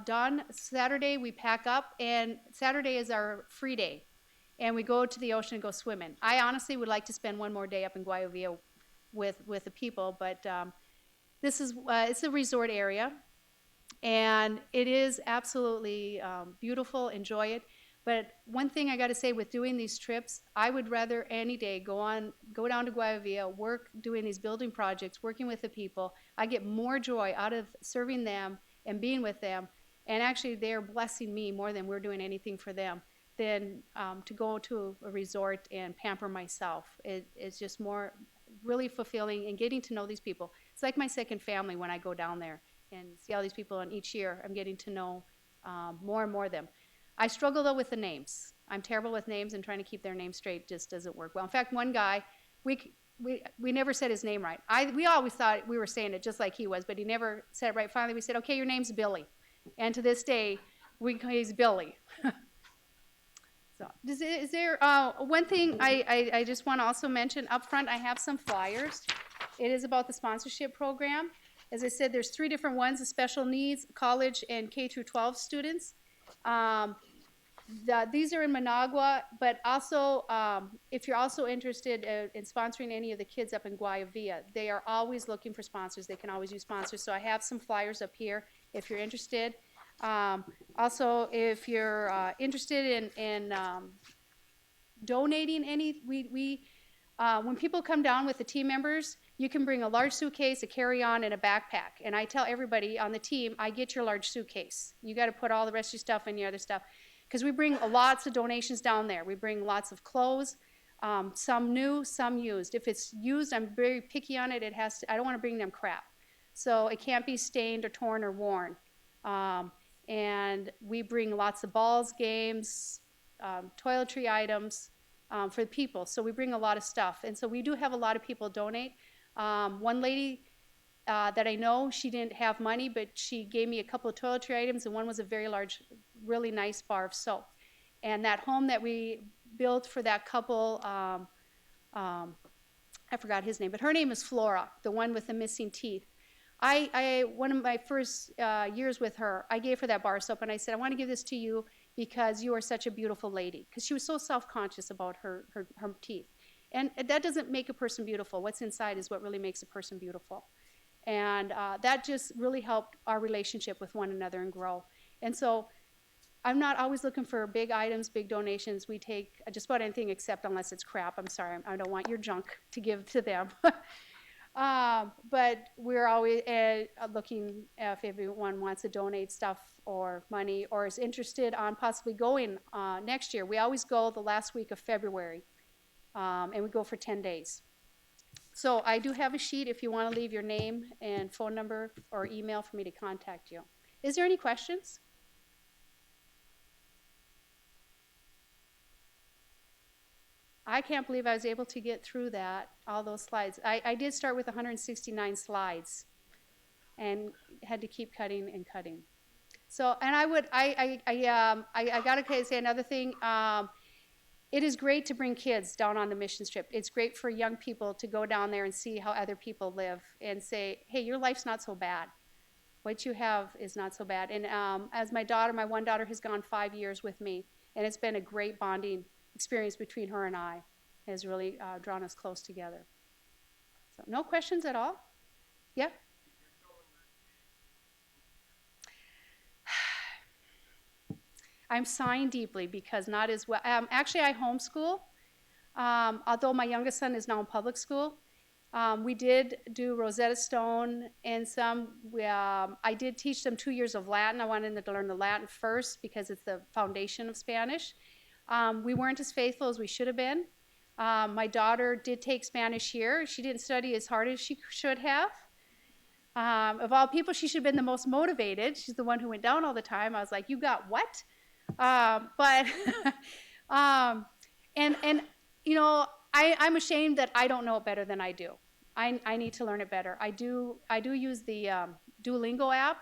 done, Saturday we pack up, and Saturday is our free day, and we go to the ocean and go swimming. I honestly would like to spend one more day up in Guayavilla with the people, but it's a resort area, and it is absolutely beautiful. Enjoy it. But one thing I got to say with doing these trips, I would rather any day go down to Guayavilla, work doing these building projects, working with the people. I get more joy out of serving them and being with them, and actually they're blessing me more than we're doing anything for them, than to go to a resort and pamper myself. It's just more really fulfilling, and getting to know these people. It's like my second family when I go down there and see all these people, and each year I'm getting to know more and more of them. I struggle though with the names. I'm terrible with names, and trying to keep their name straight just doesn't work well. In fact, one guy, we never said his name right. We always thought we were saying it just like he was, but he never said it right. Finally, we said, okay, your name's Billy. And to this day, he's Billy. So, is there one thing I just want to also mention up front? I have some flyers. It is about the sponsorship program. As I said, there's 3 different ones: the special needs, college, and K through 12 students. These are in Managua, but also if you're also interested in sponsoring any of the kids up in Guayavilla, they are always looking for sponsors. They can always use sponsors. So I have some flyers up here if you're interested. Also, if you're interested in donating any, when people come down with the team members, you can bring a large suitcase, a carry-on, and a backpack. And I tell everybody on the team, I get your large suitcase. You got to put all the rest of your stuff in your other stuff. Because we bring lots of donations down there. We bring lots of clothes, some new, some used. If it's used, I'm very picky on it. I don't want to bring them crap. So it can't be stained or torn or worn. And we bring lots of balls, games, toiletry items for the people. So we bring a lot of stuff. And so we do have a lot of people donate. One lady that I know, she didn't have money, but she gave me a couple of toiletry items, and one was a very large, really nice bar of soap. And that home that we built for that couple, I forgot his name, but her name is Flora, the one with the missing teeth. One of my first years with her, I gave her that bar of soap, and I said, I want to give this to you because you are such a beautiful lady. Because she was so self-conscious about her teeth. And that doesn't make a person beautiful. What's inside is what really makes a person beautiful. And that just really helped our relationship with one another and grow. And so I'm not always looking for big items, big donations. We take just about anything except unless it's crap. I'm sorry, I don't want your junk to give to them. But we're always looking if everyone wants to donate stuff or money or is interested on possibly going next year. We always go the last week of February, and we go for 10 days. So I do have a sheet if you want to leave your name and phone number or email for me to contact you. Is there any questions? I can't believe I was able to get through that, all those slides. I did start with 169 slides and had to keep cutting and cutting. So, and I gotta say another thing. It is great to bring kids down on the mission trip. It's great for young people to go down there and see how other people live and say, hey, your life's not so bad. What you have is not so bad. And as my one daughter has gone 5 years with me, and it's been a great bonding experience between her and I. It has really drawn us close together. So no questions at all? Yeah? I'm sighing deeply because not as well. Actually, I homeschool, although my youngest son is now in public school. We did do Rosetta Stone and some. I did teach them 2 years of Latin. I wanted them to learn the Latin first because it's the foundation of Spanish. We weren't as faithful as we should have been. My daughter did take Spanish here. She didn't study as hard as she should have. Of all people, she should have been the most motivated. She's the one who went down all the time. I was like, you got what? But and you know, I'm ashamed that I don't know it better than I do. I need to learn it better. I do use the Duolingo app.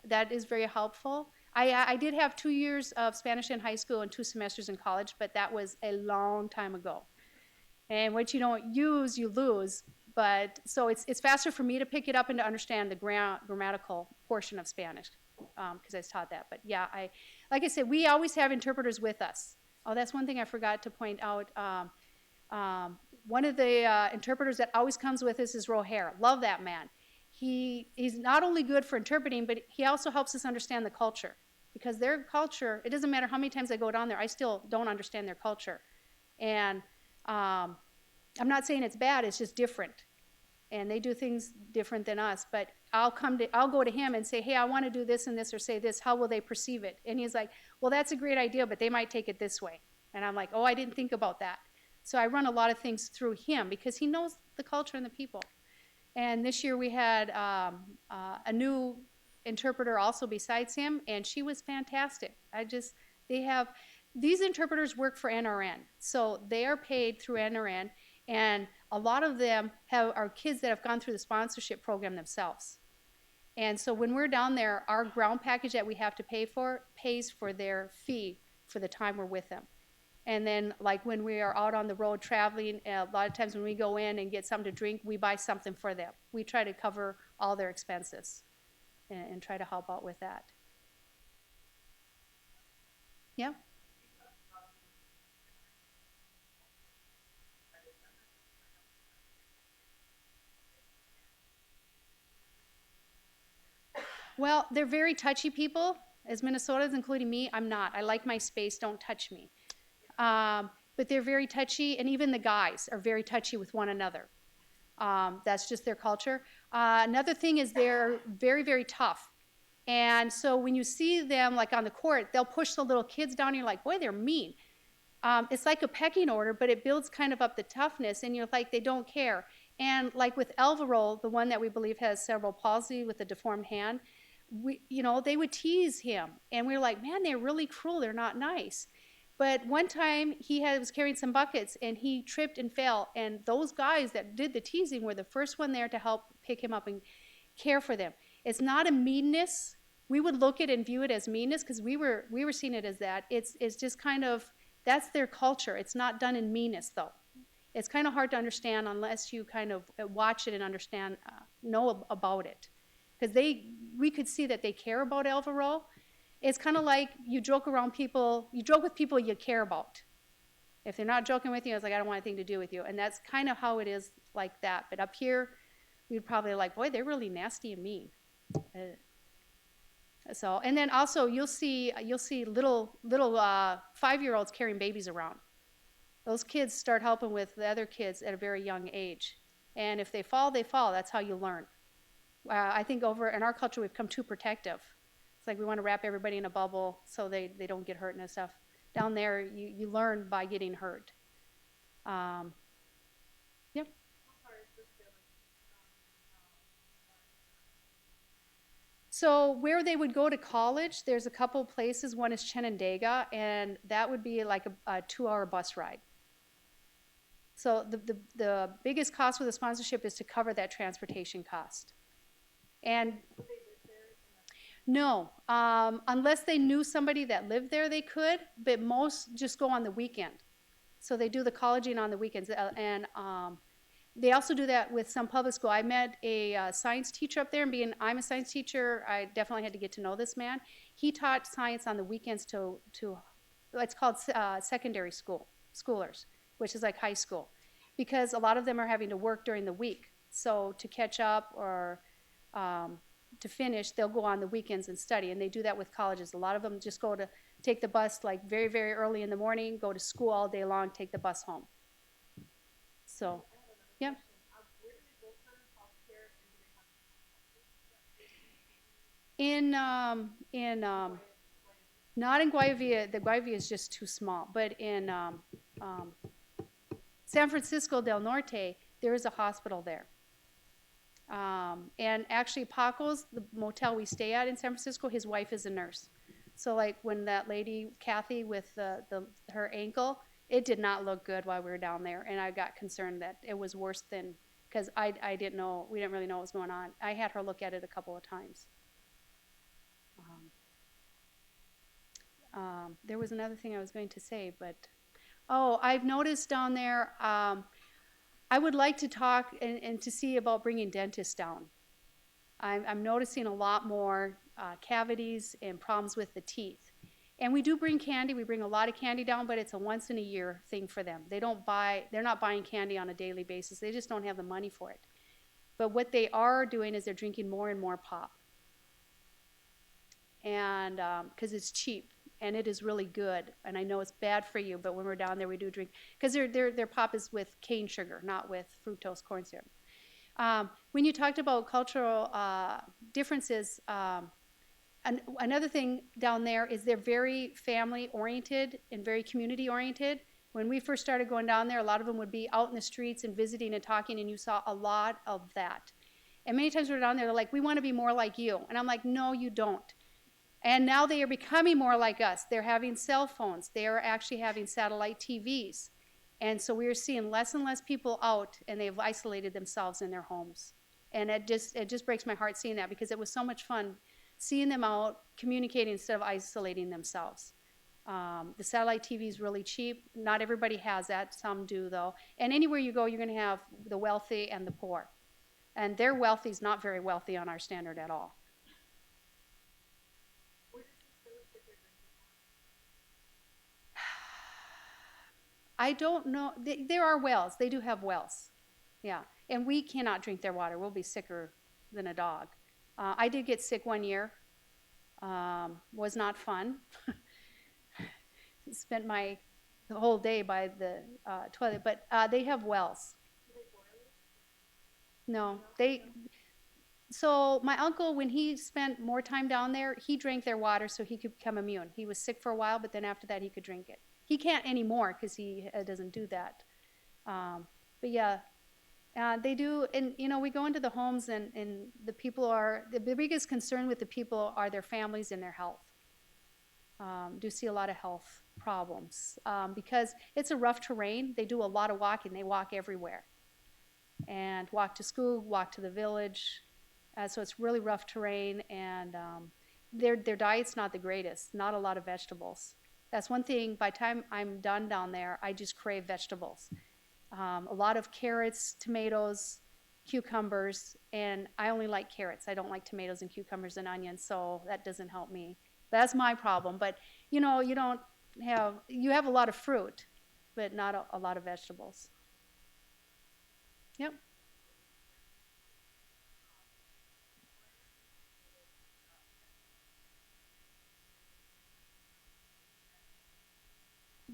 That is very helpful. I did have 2 years of Spanish in high school and 2 semesters in college, but that was a long time ago. And what you don't use, you lose. But so it's faster for me to pick it up and to understand the grammatical portion of Spanish because I was taught that. But yeah, like I said, we always have interpreters with us. Oh, that's one thing I forgot to point out. One of the interpreters that always comes with us is Roher. Love that man. He's not only good for interpreting, but he also helps us understand the culture. Because their culture, it doesn't matter how many times I go down there, I still don't understand their culture. And I'm not saying it's bad, it's just different. And they do things different than us. But I'll go to him and say, hey, I want to do this and this or say this. How will they perceive it? And he's like, well, that's a great idea, but they might take it this way. And I'm like, oh, I didn't think about that. So I run a lot of things through him because he knows the culture and the people. And this year we had a new interpreter also besides him, and she was fantastic. These interpreters work for NRN, so they are paid through NRN, and a lot of them are kids that have gone through the sponsorship program themselves. And so when we're down there, our ground package that we have to pay for pays for their fee for the time we're with them. And then like when we are out on the road traveling, a lot of times when we go in and get something to drink, we buy something for them. We try to cover all their expenses and try to help out with that. Yeah. Well, they're very touchy people. As Minnesotans, including me, I'm not. I like my space, don't touch me. But they're very touchy, and even the guys are very touchy with one another. That's just their culture. Another thing is they're very, very tough. And so when you see them like on the court, they'll push the little kids down, and you're like, boy, they're mean. It's like a pecking order, but it builds kind of up the toughness, and you're like, they don't care. And like with Alvaro, the one that we believe has cerebral palsy with a deformed hand, they would tease him, and we were like, man, they're really cruel. They're not nice. But one time was carrying some buckets, and he tripped and fell, and those guys that did the teasing were the first one there to help pick him up and care for them. It's not a meanness. We would look at it and view it as meanness because we were seeing it as that. It's just kind of, that's their culture. It's not done in meanness, though. It's kind of hard to understand unless you kind of watch it and understand, know about it. Because we could see that they care about Alvaro. It's kind of like you joke with people you care about. If they're not joking with you, it's like, I don't want anything to do with you. And that's kind of how it is like that. But up here, we'd probably like, boy, they're really nasty and mean. And then also you'll see little 5-year-olds carrying babies around. Those kids start helping with the other kids at a very young age. And if they fall, they fall. That's how you learn. I think over in our culture, we've become too protective. It's like we want to wrap everybody in a bubble so they don't get hurt and stuff. Down there, you learn by getting hurt. Yep. So where they would go to college, there's a couple places. One is Chenandaga, and that would be like a 2-hour bus ride. So the biggest cost with the sponsorship is to cover that transportation cost. And no, unless they knew somebody that lived there, they could, but most just go on the weekend. So they do the colleging on the weekends, and they also do that with some public school. I met a science teacher up there, and being I'm a science teacher, I definitely had to get to know this man. He taught science on the weekends to it's called secondary schoolers, which is like high school, because a lot of them are having to work during the week. So to catch up or to finish, they'll go on the weekends and study, and they do that with colleges. A lot of them just go to take the bus like very, very early in the morning, go to school all day long, take the bus home. So, yeah. Not in Guayavilla. The Guayavilla is just too small, but in San Francisco del Norte, there is a hospital there. And actually Paco's, the motel we stay at in San Francisco, his wife is a nurse. So like when that lady, Kathy, with her ankle, it did not look good while we were down there. And I got concerned that it was worse than, because I didn't know, we didn't really know what was going on. I had her look at it a couple of times. There was another thing I was going to say, but, I've noticed down there, I would like to talk and to see about bringing dentists down. I'm noticing a lot more cavities and problems with the teeth. And we do bring candy. We bring a lot of candy down, but it's a once in a year thing for them. They're not buying candy on a daily basis. They just don't have the money for it. But what they are doing is they're drinking more and more pop. And because it's cheap. And it is really good. And I know it's bad for you, but when we're down there, we do drink. Because their pop is with cane sugar, not with fructose corn syrup. When you talked about cultural differences, another thing down there is they're very family-oriented and very community-oriented. When we first started going down there, a lot of them would be out in the streets and visiting and talking, and you saw a lot of that. And many times we're down there, they're like, we want to be more like you. And I'm like, no, you don't. And now they are becoming more like us. They're having cell phones. They are actually having satellite TVs. And so we are seeing less and less people out, and they've isolated themselves in their homes. And it just breaks my heart seeing that, because it was so much fun seeing them out, communicating instead of isolating themselves. The satellite TV is really cheap. Not everybody has that. Some do, though. And anywhere you go, you're going to have the wealthy and the poor. And their wealthy is not very wealthy on our standard at all. I don't know. There are wells. They do have wells. Yeah. And we cannot drink their water. We'll be sicker than a dog. I did get sick one year. Was not fun. Spent the whole day by the toilet. But they have wells. No. So my uncle, when he spent more time down there, he drank their water so he could become immune. He was sick for a while, but then after that he could drink it. He can't anymore because he doesn't do that. But yeah, they do. And, we go into the homes, and the people the biggest concern with the people are their families and their health. Do see a lot of health problems because it's a rough terrain. They do a lot of walking. They walk everywhere and walk to school, walk to the village. So it's really rough terrain, and their diet's not the greatest. Not a lot of vegetables. That's one thing. By the time I'm done down there, I just crave vegetables. A lot of carrots, tomatoes, cucumbers, and I only like carrots. I don't like tomatoes and cucumbers and onions, so that doesn't help me. That's my problem. But you have a lot of fruit, but not a lot of vegetables. Yep.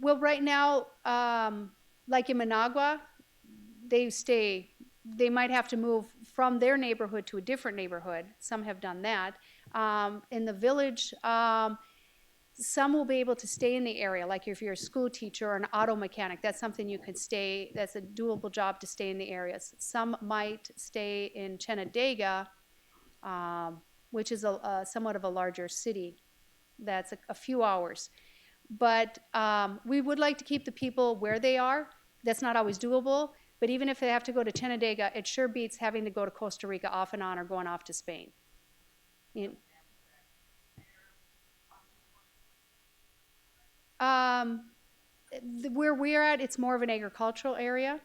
Well, right now, like in Managua, they might have to move from their neighborhood to a different neighborhood. Some have done that. In the village, some will be able to stay in the area. Like if you're a school teacher or an auto mechanic, that's something you could stay, that's a doable job to stay in the areas. Some might stay in Chenadega, which is somewhat of a larger city. That's a few hours. But we would like to keep the people where they are. That's not always doable. But even if they have to go to Chenadega, it sure beats having to go to Costa Rica off and on or going off to Spain. Where we're at, it's more of an agricultural area.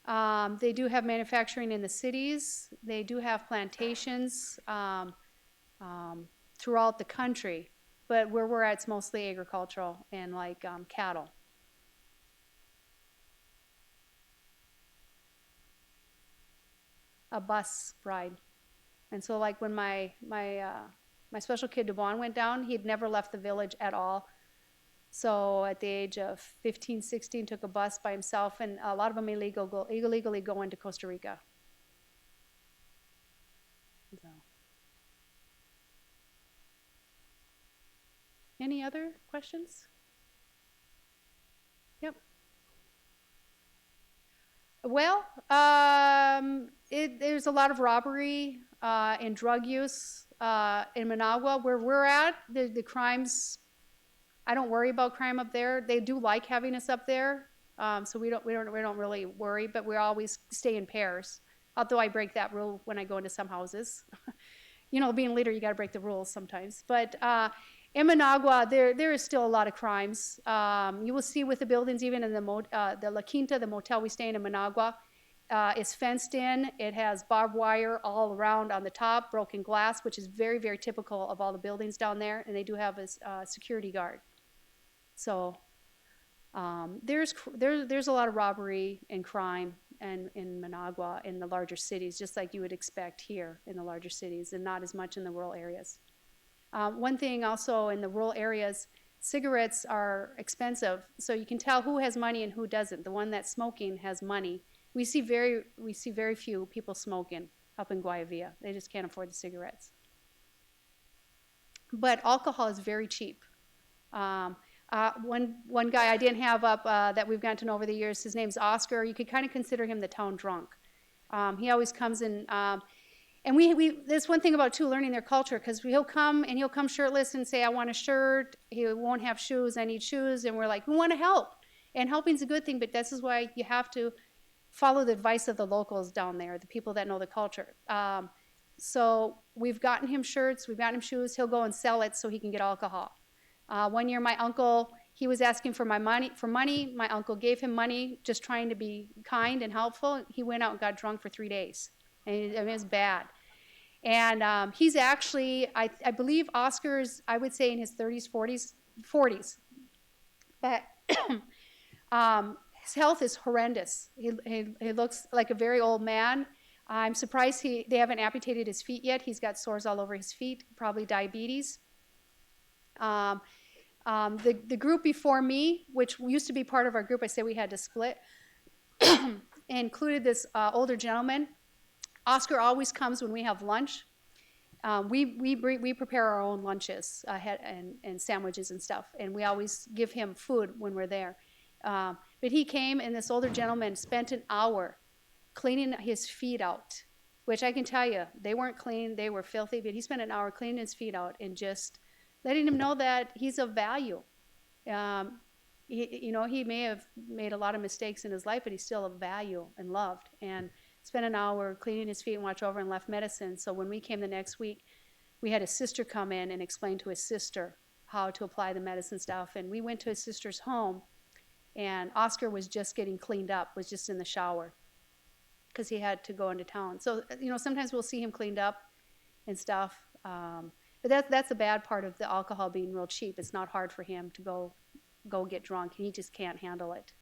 They do have manufacturing in the cities. They do have plantations throughout the country. But where we're at, it's mostly agricultural and like cattle. A bus ride. And so like when my special kid DeBon went down, he'd never left the village at all. So at the age of 15, 16, took a bus by himself, and a lot of them illegally go into Costa Rica. So. Any other questions? Yep. Well, there's a lot of robbery and drug use in Managua. Where we're at, the crimes, I don't worry about crime up there. They do like having us up there, so we don't really worry. But we always stay in pairs. Although I break that rule when I go into some houses. Being a leader, you got to break the rules sometimes. But in Managua, there is still a lot of crimes. You will see with the buildings, even in the La Quinta, the motel we stay in Managua, is fenced in. It has barbed wire all around on the top, broken glass, which is very, very typical of all the buildings down there. And they do have a security guard. So there's a lot of robbery and crime in Managua in the larger cities, just like you would expect here in the larger cities, and not as much in the rural areas. One thing also in the rural areas, cigarettes are expensive, so you can tell who has money and who doesn't. The one that's smoking has money. We see very few people smoking up in Guayavilla. They just can't afford the cigarettes. But alcohol is very cheap. One guy I didn't have up that we've gotten to know over the years, his name's Oscar. You could kind of consider him the town drunk. He always comes in. And there's one thing about too, learning their culture, because he'll come shirtless and say, I want a shirt. He won't have shoes. I need shoes. And we're like, we want to help. And helping's a good thing, but this is why you have to follow the advice of the locals down there, the people that know the culture. So we've gotten him shirts, we've gotten him shoes. He'll go and sell it so he can get alcohol. One year, my uncle, he was asking for money. My uncle gave him money, just trying to be kind and helpful. He went out and got drunk for 3 days. And it was bad. And he's actually, I believe Oscar's, I would say in his 30s, 40s. But his health is horrendous. He looks like a very old man. I'm surprised they haven't amputated his feet yet. He's got sores all over his feet, probably diabetes. The group before me, which used to be part of our group, I say we had to split, included this older gentleman. Oscar always comes when we have lunch. We prepare our own lunches and sandwiches and stuff, and we always give him food when we're there. But he came, and this older gentleman spent an hour cleaning his feet out, which I can tell you, they weren't clean, they were filthy, but he spent an hour cleaning his feet out and just letting him know that he's of value. He may have made a lot of mistakes in his life, but he's still of value and loved. And spent an hour cleaning his feet and watch over and left medicine. So when we came the next week, we had his sister come in and explain to his sister how to apply the medicine stuff. And we went to his sister's home, and Oscar was just getting cleaned up, was just in the shower, because he had to go into town. So, sometimes we'll see him cleaned up and stuff. But that's a bad part of the alcohol being real cheap. It's not hard for him to go get drunk. He just can't handle it.